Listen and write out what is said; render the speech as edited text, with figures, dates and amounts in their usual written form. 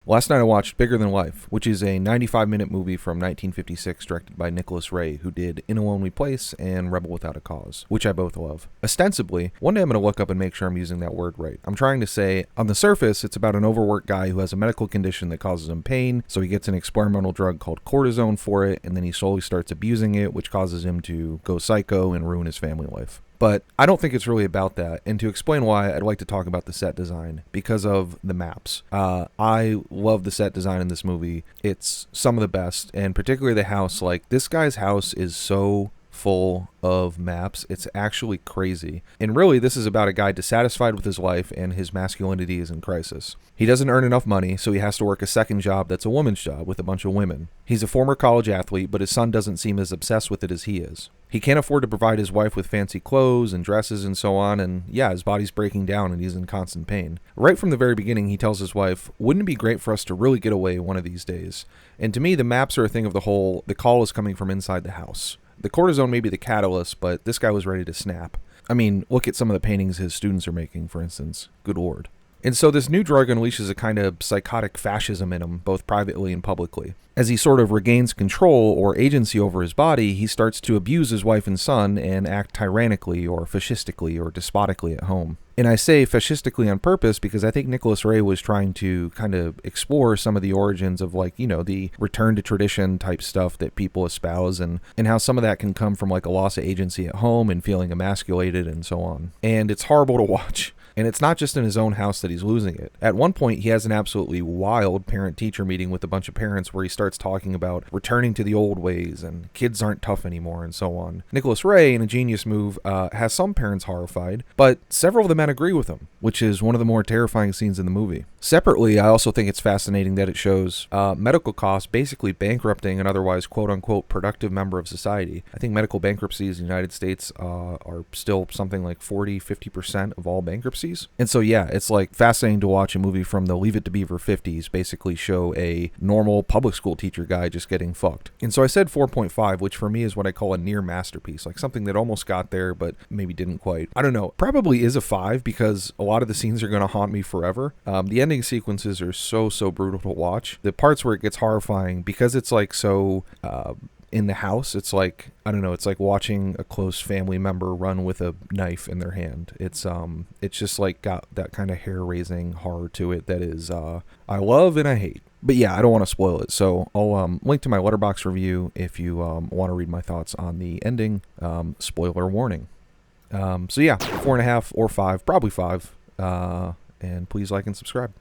Last night I watched Bigger Than Life, which is a 95-minute movie from 1956 directed by Nicholas Ray, who did In a Lonely Place and Rebel Without a Cause, which I both love. Ostensibly, one day I'm going to look up and make sure I'm using that word right. I'm trying to say, on the surface, it's about an overworked guy who has a medical condition that causes him pain, so he gets an experimental drug called cortisone for it, and then he slowly starts abusing it, which causes him to go psycho and ruin his family life. But I don't think it's really about that. And to explain why, I'd like to talk about the set design because of the maps. I love the set design in this movie. It's some of the best, and particularly the house. Like, this guy's house is so full of maps. It's actually crazy. And really, this is about a guy dissatisfied with his life and his masculinity is in crisis. He doesn't earn enough money, so he has to work a second job that's a woman's job with a bunch of women. He's a former college athlete, but his son doesn't seem as obsessed with it as he is. He can't afford to provide his wife with fancy clothes and dresses and so on, and yeah, his body's breaking down and he's in constant pain. Right from the very beginning, he tells his wife, "Wouldn't it be great for us to really get away one of these days?" And to me, the maps are a thing of the whole. The call is coming from inside the house. The cortisone may be the catalyst, but this guy was ready to snap. I mean, look at some of the paintings his students are making, for instance. Good lord. And so this new drug unleashes a kind of psychotic fascism in him, both privately and publicly. As he sort of regains control or agency over his body, he starts to abuse his wife and son and act tyrannically or fascistically or despotically at home. And I say fascistically on purpose because I think Nicholas Ray was trying to kind of explore some of the origins of, like, you know, the return to tradition type stuff that people espouse and how some of that can come from like a loss of agency at home and feeling emasculated and so on. And it's horrible to watch. And it's not just in his own house that he's losing it. At one point, he has an absolutely wild parent-teacher meeting with a bunch of parents where he starts talking about returning to the old ways and kids aren't tough anymore and so on. Nicholas Ray, in a genius move, has some parents horrified, but several of the men agree with him, which is one of the more terrifying scenes in the movie. Separately, I also think it's fascinating that it shows medical costs basically bankrupting an otherwise quote-unquote productive member of society. I think medical bankruptcies in the United States are still something like 40-50% of all bankruptcies. And so, yeah, it's like fascinating to watch a movie from the Leave It to Beaver 50s basically show a normal public school teacher guy just getting fucked. And so I said 4.5, which for me is what I call a near masterpiece, like something that almost got there, but maybe didn't quite. I don't know. Probably is a 5 because a lot of the scenes are going to haunt me forever. The ending sequences are so brutal to watch. The parts where it gets horrifying because it's like so in the house, it's like, I don't know, it's like watching a close family member run with a knife in their hand. It's just like got that kind of hair-raising horror to it that is I love and I hate. But yeah, I don't want to spoil it, so I'll link to my Letterboxd review if you want to read my thoughts on the ending. Spoiler warning. So yeah, 4.5 or 5, probably 5. And please like and subscribe.